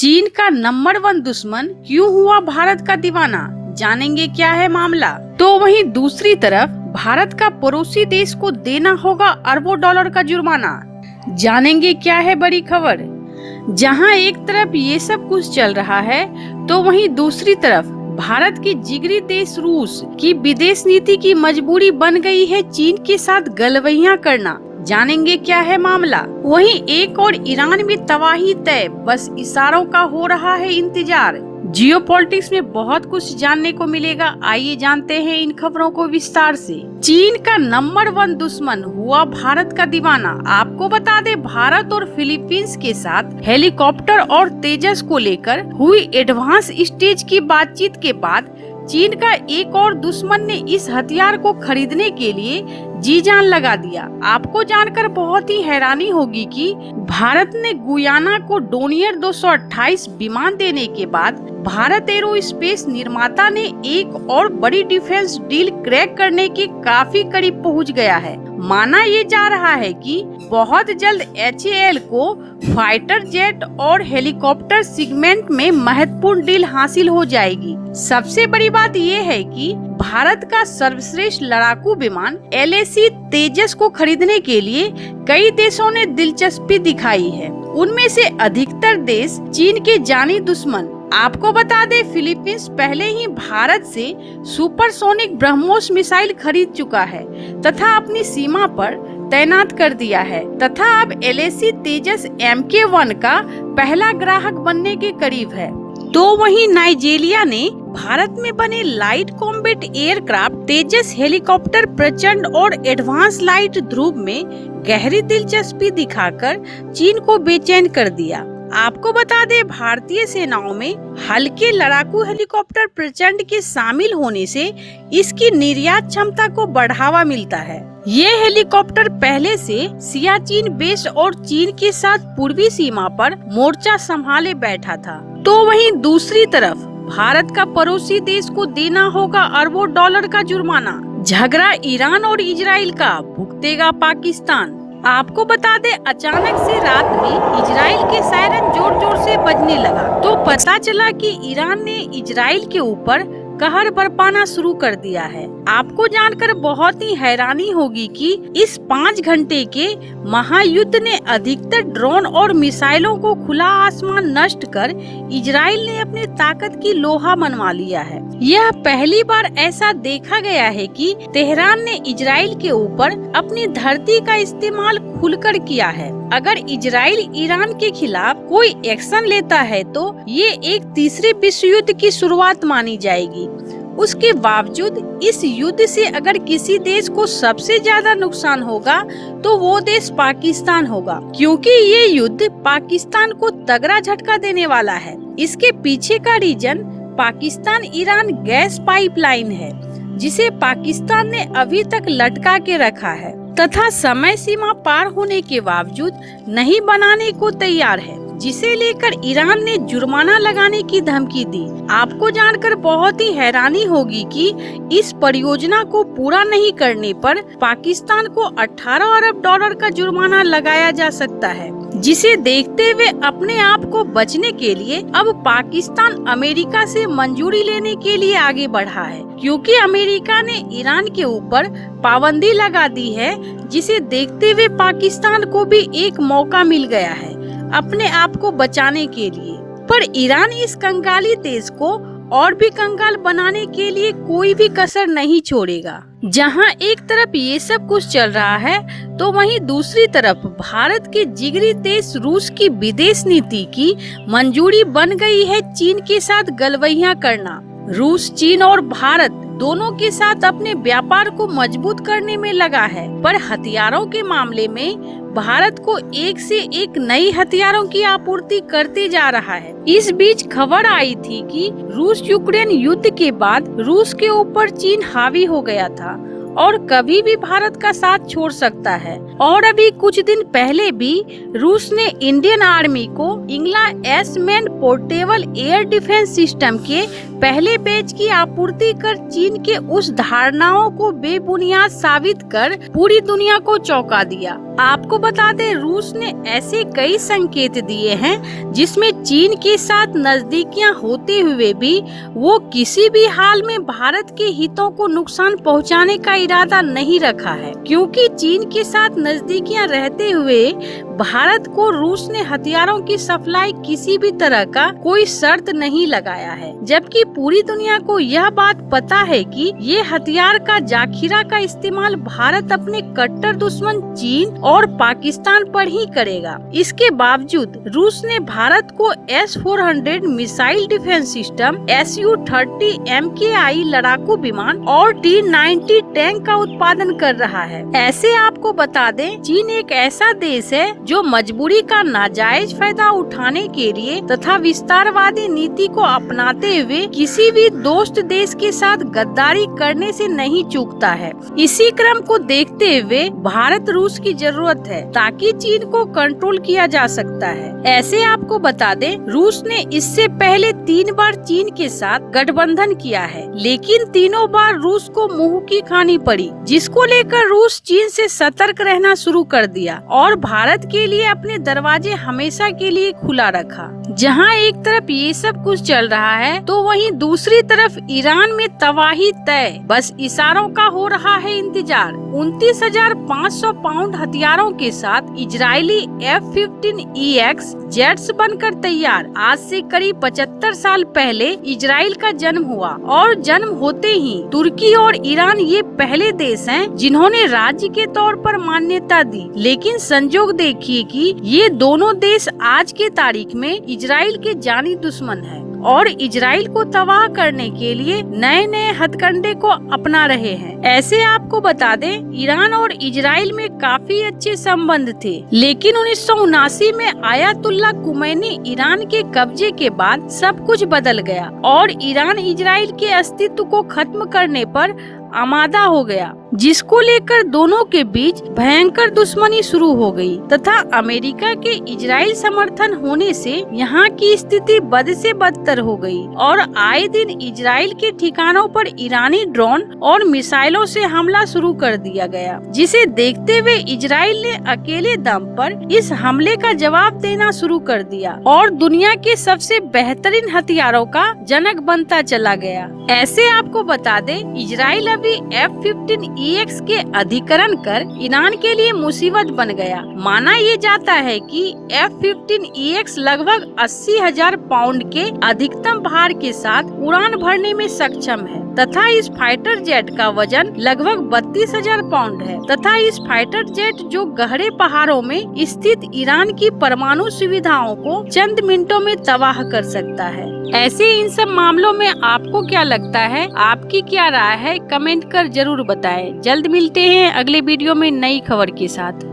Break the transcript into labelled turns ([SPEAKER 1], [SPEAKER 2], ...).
[SPEAKER 1] चीन का नंबर 1 दुश्मन क्यों हुआ भारत का दीवाना, जानेंगे क्या है मामला। तो वहीं दूसरी तरफ भारत का पड़ोसी देश को देना होगा अरबों डॉलर का जुर्माना, जानेंगे क्या है बड़ी खबर। जहां एक तरफ ये सब कुछ चल रहा है तो वहीं दूसरी तरफ भारत के जिगरी देश रूस की विदेश नीति की मजबूरी बन गई है चीन के साथ गलवैया करना, जानेंगे क्या है मामला। वहीं एक और ईरान में तबाही तय, बस इशारों का हो रहा है इंतजार। जियोपॉलिटिक्स में बहुत कुछ जानने को मिलेगा, आइए जानते हैं इन खबरों को विस्तार से। चीन का नंबर 1 दुश्मन हुआ भारत का दीवाना। आपको बता दे, भारत और फिलीपींस के साथ हेलीकॉप्टर और तेजस को लेकर हुई एडवांस स्टेज की बातचीत के बाद चीन का एक और दुश्मन ने इस हथियार को खरीदने के लिए जी जान लगा दिया। आपको जानकर बहुत ही हैरानी होगी कि भारत ने गुयाना को डोनियर 228 विमान देने के बाद भारत एरोस्पेस निर्माता ने एक और बड़ी डिफेंस डील क्रैक करने के काफी करीब पहुंच गया है। माना ये जा रहा है कि बहुत जल्द HAL को फाइटर जेट और हेलीकॉप्टर सेगमेंट में महत्वपूर्ण डील हासिल हो जाएगी। सबसे बड़ी बात ये है कि भारत का सर्वश्रेष्ठ लड़ाकू विमान LAC तेजस को खरीदने के लिए कई देशों ने दिलचस्पी दिखाई है। उनमें से अधिकतर देश चीन के जानी दुश्मन। आपको बता दे, फिलीपींस पहले ही भारत से सुपरसोनिक ब्रह्मोस मिसाइल खरीद चुका है तथा अपनी सीमा पर तैनात कर दिया है तथा अब LAC तेजस MK1 का पहला ग्राहक बनने के करीब है। तो वहीं नाइजीरिया ने भारत में बने लाइट कॉम्बैट एयरक्राफ्ट तेजस हेलीकॉप्टर प्रचंड और एडवांस लाइट ध्रुव में गहरी दिलचस्पी दिखाकर चीन को बेचैन कर दिया। आपको बता दे, भारतीय सेनाओं में हल्के लड़ाकू हेलीकॉप्टर प्रचंड के शामिल होने से इसकी निर्यात क्षमता को बढ़ावा मिलता है। ये हेलीकॉप्टर पहले से सियाचिन बेस और चीन के साथ पूर्वी सीमा पर मोर्चा संभाले बैठा था। तो वहीं दूसरी तरफ भारत का पड़ोसी देश को देना होगा अरबों डॉलर का जुर्माना। झगड़ा ईरान और इजराइल का, भुगतेगा पाकिस्तान। आपको बता दे, अचानक से रात में इजराइल के सायरन जोर जोर से बजने लगा तो पता चला कि ईरान ने इजराइल के ऊपर कहर बरपाना शुरू कर दिया है। आपको जानकर बहुत ही हैरानी होगी कि इस 5 घंटे के महायुद्ध ने अधिकतर ड्रोन और मिसाइलों को खुला आसमान नष्ट कर इजराइल ने अपनी ताकत की लोहा मनवा लिया है। यह पहली बार ऐसा देखा गया है कि तेहरान ने इजराइल के ऊपर अपनी धरती का इस्तेमाल खुलकर किया है। अगर इजराइल ईरान के खिलाफ कोई एक्शन लेता है तो ये एक तीसरे विश्व युद्ध की शुरुआत मानी जाएगी। उसके बावजूद इस युद्ध से अगर किसी देश को सबसे ज्यादा नुकसान होगा तो वो देश पाकिस्तान होगा, क्योंकि ये युद्ध पाकिस्तान को तगड़ा झटका देने वाला है। इसके पीछे का reason Pakistan Iran gas pipeline है, जिसे पाकिस्तान ने अभी तक लटका के रखा है तथा समय सीमा पार होने के बावजूद नहीं बनाने को तैयार है, जिसे लेकर ईरान ने जुर्माना लगाने की धमकी दी। आपको जानकर बहुत ही हैरानी होगी कि इस परियोजना को पूरा नहीं करने पर पाकिस्तान को 18 अरब डॉलर का जुर्माना लगाया जा सकता है, जिसे देखते हुए अपने आप को बचने के लिए अब पाकिस्तान अमेरिका से मंजूरी लेने के लिए आगे बढ़ा है, क्योंकि अमेरिका ने ईरान के ऊपर पाबंदी लगा दी है, जिसे देखते हुए पाकिस्तान को भी एक मौका मिल गया है अपने आप को बचाने के लिए। पर ईरान इस कंगाली देश को और भी कंगाल बनाने के लिए कोई भी कसर नहीं छोड़ेगा। जहां एक तरफ ये सब कुछ चल रहा है तो वहीं दूसरी तरफ भारत के जिगरी देश रूस की विदेश नीति की मंजूरी बन गई है चीन के साथ गलवैया करना। रूस, चीन और भारत दोनों के साथ अपने व्यापार को मजबूत करने में लगा है, पर हथियारों के मामले में भारत को एक से एक नई हथियारों की आपूर्ति करते जा रहा है। इस बीच खबर आई थी कि रूस यूक्रेन युद्ध के बाद रूस के ऊपर चीन हावी हो गया था और कभी भी भारत का साथ छोड़ सकता है। और अभी कुछ दिन पहले भी रूस ने इंडियन आर्मी को Igla S man portable air defence system के पहले बैच की आपूर्ति कर चीन के उस धारणाओं को बेबुनियाद साबित कर पूरी दुनिया को चौंका दिया। आपको बता दें, रूस ने ऐसे कई संकेत दिए हैं जिसमें चीन के साथ नजदीकियां होते हुए भी वो किसी भी हाल में भारत के हितों को नुकसान पहुंचाने का इरादा नहीं रखा है, क्योंकि चीन के साथ नजदीकियां रहते हुए भारत को रूस ने हथियारों की सप्लाई किसी भी तरह का कोई शर्त नहीं लगाया है, जबकि पूरी दुनिया को यह बात पता है कि ये हथियार का जाखिरा का इस्तेमाल भारत अपने कट्टर दुश्मन चीन और पाकिस्तान पर ही करेगा। इसके बावजूद रूस ने भारत को S-400 missile defence system, Su-30 MKI लड़ाकू विमान और T-90 टैंक का उत्पादन कर रहा है। ऐसे आपको बता दें, चीन एक ऐसा देश है जो मजबूरी का नाजायज फायदा उठाने के लिए तथा विस्तारवादी नीति को अपनाते हुए किसी भी दोस्त देश के साथ गद्दारी करने से नहीं चूकता है। इसी क्रम को देखते हुए भारत रूस की जरूरत है ताकि चीन को कंट्रोल किया जा सकता है। ऐसे आपको बता दें, रूस ने इससे पहले 3 बार चीन के साथ गठबंधन किया है, लेकिन तीनों बार रूस को मुंह की खानी पड़ी, जिसको लेकर रूस चीन से सतर्क रहना शुरू कर दिया और भारत के लिए अपने दरवाजे हमेशा के लिए खुला रखा। जहां एक तरफ ये सब कुछ चल रहा है तो वहीं दूसरी तरफ ईरान में तबाही तय, बस इशारों का हो रहा है इंतजार। 29,500 पाउंड हथियारों के साथ इजरायली F-15EX जेट्स बनकर तैयार। आज से करीब 75 साल पहले इजराइल का जन्म हुआ और जन्म होते ही तुर्की और ईरान ये पहले देश हैं जिन्होंने राज्य के तौर पर मान्यता दी। लेकिन संजोग देखिए कि ये दोनों देश आज के तारीख में इजराइल के जानी दुश्मन हैं और इजराइल को तबाह करने के लिए नए नए हथकंडे को अपना रहे हैं। ऐसे आपको बता दें, ईरान और इजराइल में काफी अच्छे संबंध थे, लेकिन 1979 में आयतुल्ला खुमैनी ईरान के कब्जे के बाद सब कुछ बदल गया और ईरान इजराइल के अस्तित्व को खत्म करने पर आमादा हो गया, जिसको लेकर दोनों के बीच भयंकर दुश्मनी शुरू हो गई तथा अमेरिका के इजराइल समर्थन होने से यहाँ की स्थिति बद से बदतर हो गई और आए दिन इजराइल के ठिकानों पर ईरानी ड्रोन और मिसाइलों से हमला शुरू कर दिया गया, जिसे देखते हुए इजराइल ने अकेले दम पर इस हमले का जवाब देना शुरू कर दिया और दुनिया के सबसे बेहतरीन हथियारों का जनक बनता चला गया। ऐसे आपको बता दें, इजराइल अभी F-15EX के अधिकरण कर ईरान के लिए मुसीबत बन गया। माना ये जाता है कि F-15EX लगभग 80,000 पाउंड के अधिकतम भार के साथ उड़ान भरने में सक्षम है तथा इस फाइटर जेट का वजन लगभग 32,000 पाउंड है तथा इस फाइटर जेट जो गहरे पहाड़ों में स्थित ईरान की परमाणु सुविधाओं को चंद मिनटों में तबाह कर सकता है। ऐसे इन सब मामलों में आपको क्या लगता है? आपकी क्या राय है? कमेंट कर जरूर बताएं। जल्द मिलते हैं अगले वीडियो में नई खबर के साथ।